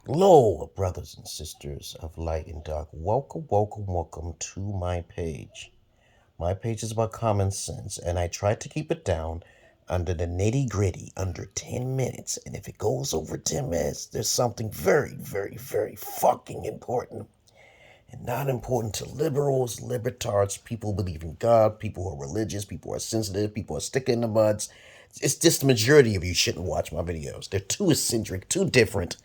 Hello, brothers and sisters of light and dark. Welcome to my page. My page is about common sense, and I try to keep it down under the nitty-gritty, under 10 minutes. And if it goes over 10 minutes, there's something very, very, very fucking important. And not important to liberals, libertards, people who believe in God, people who are religious, people who are sensitive, people who are sticking in the muds. It's just the majority of you shouldn't watch my videos. They're too eccentric, too different.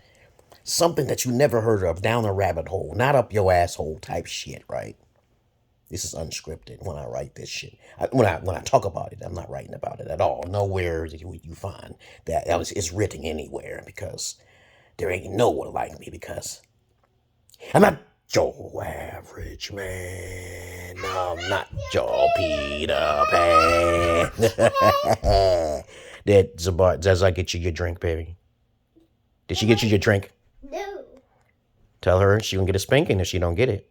Something that you never heard of, down a rabbit hole, not up your asshole type shit, right? This is unscripted when I write this shit. When I talk about it, I'm not writing about it at all. Nowhere you find that it's written anywhere, because there ain't no one like me, because I'm not your average man. I'm not your Peter Pan. Does I get you your drink, baby? Did she get you your drink? No. Tell her she gonna get a spanking if she don't get it.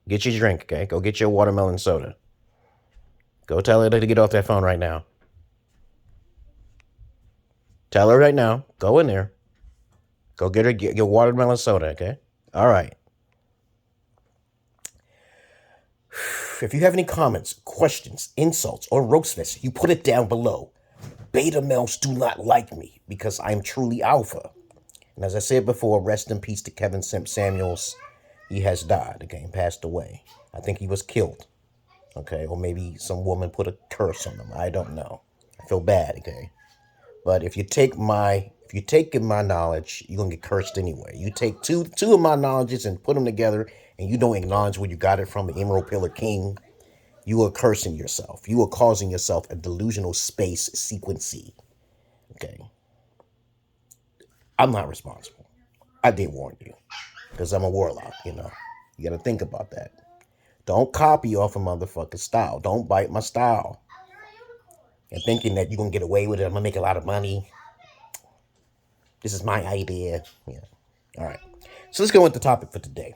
Get your drink, okay? Go get your watermelon soda. Go tell her to get off that phone right now. Tell her right now. Go in there. Go get her your watermelon soda, okay? All right. If you have any comments, questions, insults, or roast fests, you put it down below. Beta males do not like me because I'm truly alpha. And as I said before, rest in peace to Kevin Samuels. He has died, okay, and passed away. I think he was killed, okay? Or maybe some woman put a curse on him. I don't know. I feel bad, okay? But if you take in my knowledge, you're going to get cursed anyway. You take two of my knowledges and put them together, and you don't acknowledge where you got it from, the Emerald Pillar King, you are cursing yourself. You are causing yourself a delusional space sequency, okay? I'm not responsible. I did warn you. Because I'm a warlock, you know. You got to think about that. Don't copy off a motherfucking style. Don't bite my style. And thinking that you're going to get away with it. I'm going to make a lot of money. This is my idea. Yeah. All right. So let's go with the topic for today.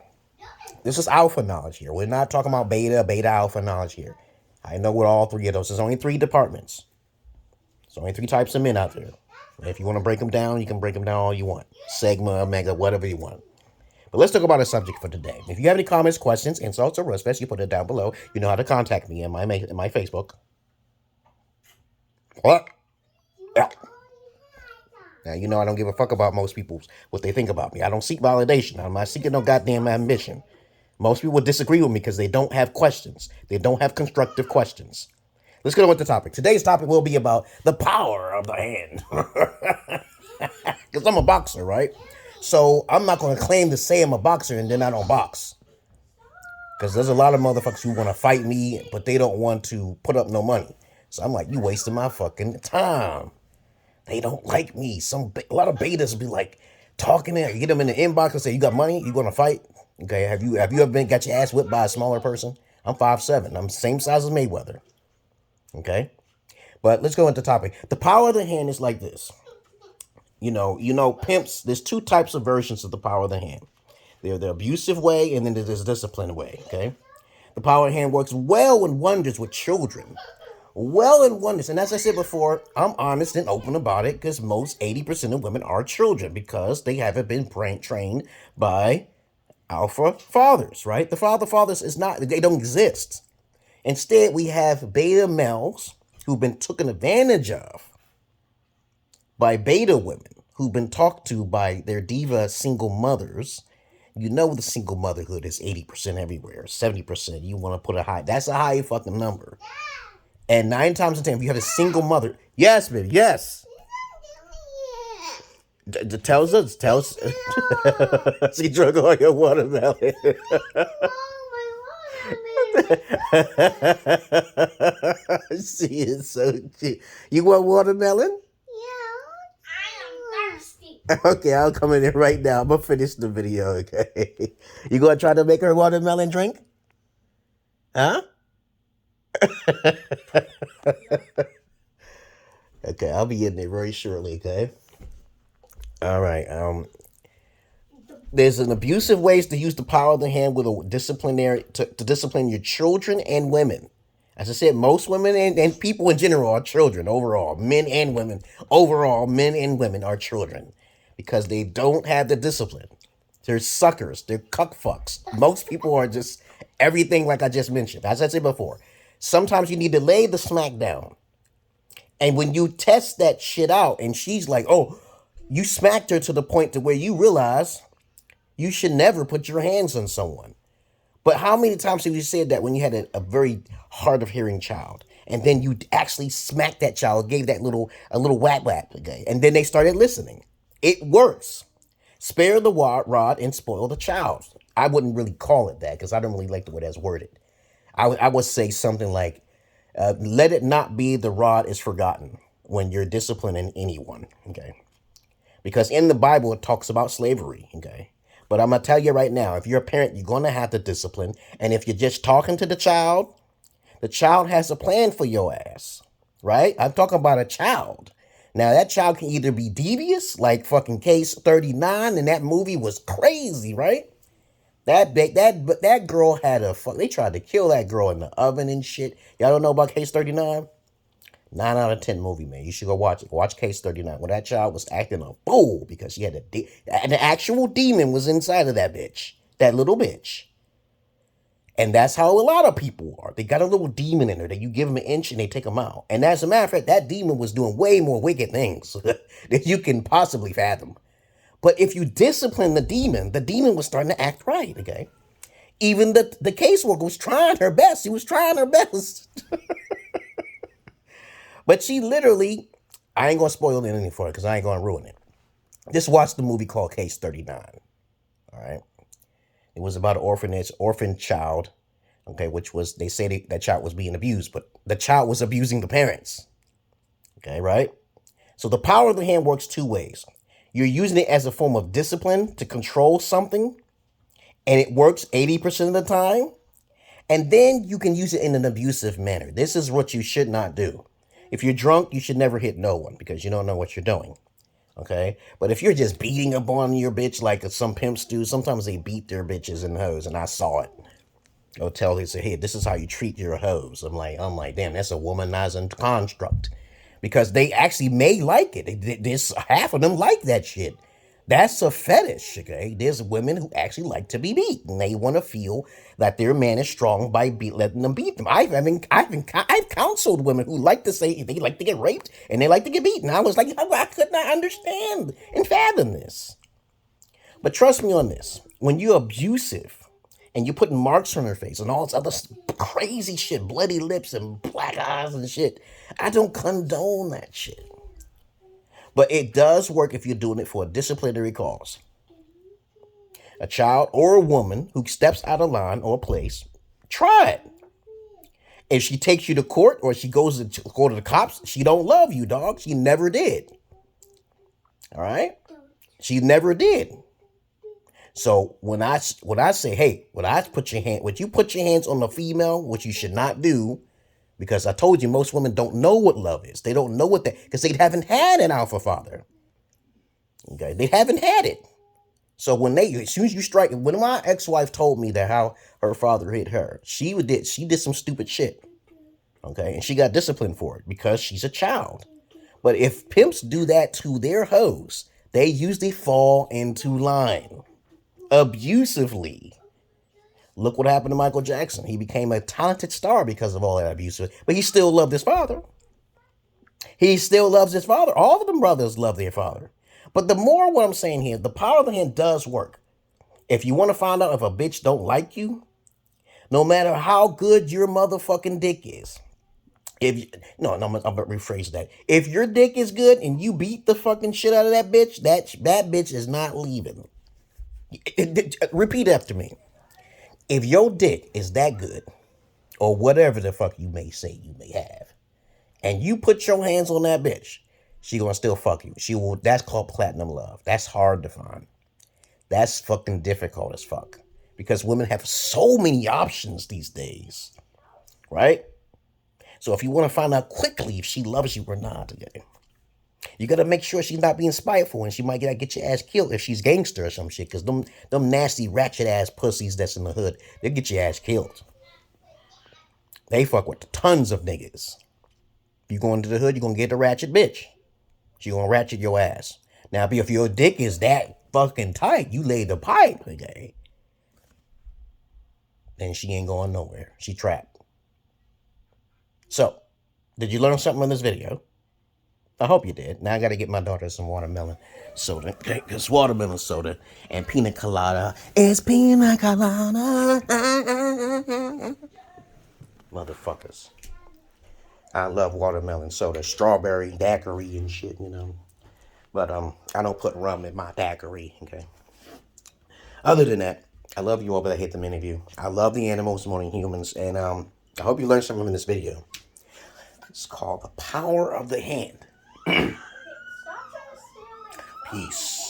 This is alpha knowledge here. We're not talking about beta, alpha knowledge here. I know what all three of those. There's only 3 departments. There's only 3 types of men out there. And if you want to break them down, you can break them down all you want. Sigma, Omega, whatever you want. But let's talk about a subject for today. If you have any comments, questions, insults, or roast fests, you put it down below. You know how to contact me in my Facebook. What? Yeah. Now, you know I don't give a fuck about most people, what they think about me. I don't seek validation. I'm not seeking no goddamn ambition. Most people disagree with me because they don't have questions. They don't have constructive questions. Let's get on with the topic. Today's topic will be about the power of the hand. Because I'm a boxer, right? So I'm not going to claim to say I'm a boxer and then I don't box. Because there's a lot of motherfuckers who want to fight me, but they don't want to put up no money. So I'm like, you wasting my fucking time. They don't like me. A lot of betas will be like talking there. You get them in the inbox and say, you got money? You going to fight? Okay, have you ever got your ass whipped by a smaller person? I'm 5'7". I'm the same size as Mayweather. Okay? But let's go into the topic. The power of the hand is like this. You know, pimps, there's 2 types of versions of the power of the hand. There's the abusive way, and then there's the disciplined way, okay? The power of the hand works well and wonders with children. Well and wonders. And as I said before, I'm honest and open about it, because most 80% of women are children because they haven't been trained by alpha fathers, right? The fathers they don't exist. Instead, we have beta males who've been taken advantage of by beta women who've been talked to by their diva single mothers. You know the single motherhood is 80% everywhere, 70%. You want to put a high. That's a high fucking number. And 9 times out of 10, if you had a single mother. Yes, baby, yes. Tells us. She drunk all your watermelon. She is so cute. You want watermelon? Okay, I'll come in there right now. I'm going to finish the video, okay? You going to try to make her watermelon drink? Huh? Okay, I'll be in there very shortly, okay? All right. There's an abusive ways to use the power of the hand with a disciplinary to discipline your children and women. As I said, most women and people in general are children overall. Men and women. Overall, men and women are children. Because they don't have the discipline. They're suckers. They're cuck fucks. Most people are just everything like I just mentioned. As I said before, sometimes you need to lay the smack down. And when you test that shit out and she's like, oh, you smacked her to the point to where you realize you should never put your hands on someone. But how many times have you said that when you had a very hard of hearing child, and then you actually smacked that child, gave that a little whack whack, okay, and then they started listening? It works. Spare the rod and spoil the child. I wouldn't really call it that because I don't really like the way that's worded. I would say something like, let it not be the rod is forgotten when you're disciplining anyone, okay? Because in the Bible, it talks about slavery, okay? But I'm going to tell you right now, if you're a parent, you're going to have to discipline. And if you're just talking to the child has a plan for your ass, right? I'm talking about a child. Now, that child can either be devious, like fucking Case 39, and that movie was crazy, right? That girl had they tried to kill that girl in the oven and shit. Y'all don't know about Case 39? 9 out of 10 movie, man. You should go watch it. Watch Case 39. When that child was acting a fool because she had an actual demon was inside of that bitch. That little bitch. And that's how a lot of people are. They got a little demon in there that you give them an inch and they take them out. And as a matter of fact, that demon was doing way more wicked things that you can possibly fathom. But if you discipline the demon was starting to act right, okay? Even the caseworker was trying her best. She was trying her best. But she literally, I ain't going to spoil anything for her because I ain't going to ruin it. Just watch the movie called Case 39. All right. It was about an orphan child, okay, which was, they say that child was being abused, but the child was abusing the parents. Okay, right? So the power of the hand works two ways. You're using it as a form of discipline to control something, and it works 80% of the time. And then you can use it in an abusive manner. This is what you should not do. If you're drunk, you should never hit no one because you don't know what you're doing. Okay? But if you're just beating up on your bitch like some pimps do, sometimes they beat their bitches and hoes, and I saw it. They'll tell they say, hey, this is how you treat your hoes. I'm like, damn, that's a womanizing construct. Because they actually may like it. There's half of them like that shit. That's a fetish, okay? There's women who actually like to be beat, and they want to feel that their man is strong by letting them beat them. I've counseled women who like to say they like to get raped and they like to get beaten. I was like, I could not understand and fathom this. But trust me on this: when you're abusive and you're putting marks on her face and all this other crazy shit, bloody lips and black eyes and shit, I don't condone that shit. But it does work if you're doing it for a disciplinary cause. A child or a woman who steps out of line or place, try it. If she takes you to court or she goes to go to the cops, she don't love you, dog. She never did. All right? She never did. So when I say, hey, when you put your hands on a female, which you should not do, because I told you most women don't know what love is. They don't know what that, because they haven't had an alpha father. Okay, they haven't had it. So as soon as you strike, when my ex-wife told me that how her father hit her, she did some stupid shit. Okay, and she got disciplined for it because she's a child. But if pimps do that to their hoes, they usually fall into line abusively. Look what happened to Michael Jackson. He became a talented star because of all that abuse. But he still loved his father. He still loves his father. All of them brothers love their father. But the more what I'm saying here, the power of the hand does work. If you want to find out if a bitch don't like you, no matter how good your motherfucking dick is. I'm going to rephrase that. If your dick is good and you beat the fucking shit out of that bitch, that bitch is not leaving. Repeat after me. If your dick is that good, or whatever the fuck you may say you may have, and you put your hands on that bitch, she gonna still fuck you. That's called platinum love. That's hard to find. That's fucking difficult as fuck. Because women have so many options these days. Right? So if you want to find out quickly if she loves you or not, okay, you got to make sure she's not being spiteful, and she might get your ass killed if she's gangster or some shit, because them nasty ratchet ass pussies that's in the hood, they'll get your ass killed. They fuck with tons of niggas. If you go into the hood, you're gonna get the ratchet bitch. She gonna ratchet your ass. Now, if your dick is that fucking tight, you lay the pipe, okay, then she ain't going nowhere. She trapped. So, did you learn something in this video? I hope you did. Now I gotta get my daughter some watermelon soda. Okay, because watermelon soda and pina colada is pina colada. Motherfuckers. I love watermelon soda, strawberry, daiquiri and shit, you know. But I don't put rum in my daiquiri, okay? Other than that, I love you all, but I hate the many of you. I love the animals more than humans, and I hope you learned something in this video. It's called The Power of the Hand. Peace.